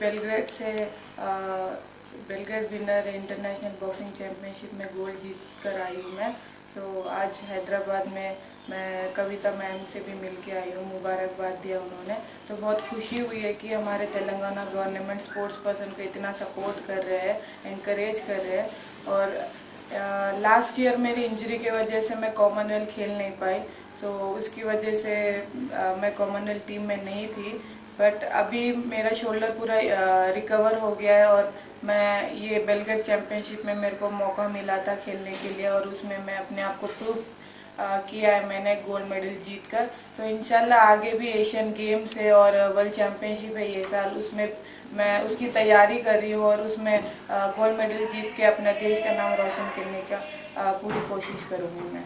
Belgrade से Belgrade winner international boxing championship में gold जीत कर आई हूँ मैं। आज हैदराबाद में मैं कविता मैम से भी मिल के आई हूँ, मुबारकबाद दिया उन्होंने। तो बहुत खुशी हुई है कि हमारे तेलंगाना गवर्नमेंट स्पोर्ट्स पर्सन को इतना सपोर्ट कर रहे हैं, इनकरेज कर रहे हैं। और लास्ट ईयर मेरी इंजरी की वजह से मैं कॉमनवेल्थ खेल नहीं पाई, उसकी वजह से मैं कॉमनवेल्थ टीम में नहीं थी। बट अभी मेरा शोल्डर पूरा रिकवर हो गया है और मैं ये बेलग्रेड चैम्पियनशिप में मेरे को मौका मिला था खेलने के लिए, और उसमें मैं अपने आप को प्रूफ किया है मैंने गोल्ड मेडल जीत कर। इंशाल्लाह आगे भी एशियन गेम्स है और वर्ल्ड चैम्पियनशिप है ये साल, उसमें मैं उसकी तैयारी कर रही हूँ और उसमें गोल्ड मेडल जीत के अपने देश का नाम रोशन करने का पूरी कोशिश करूँगी मैं।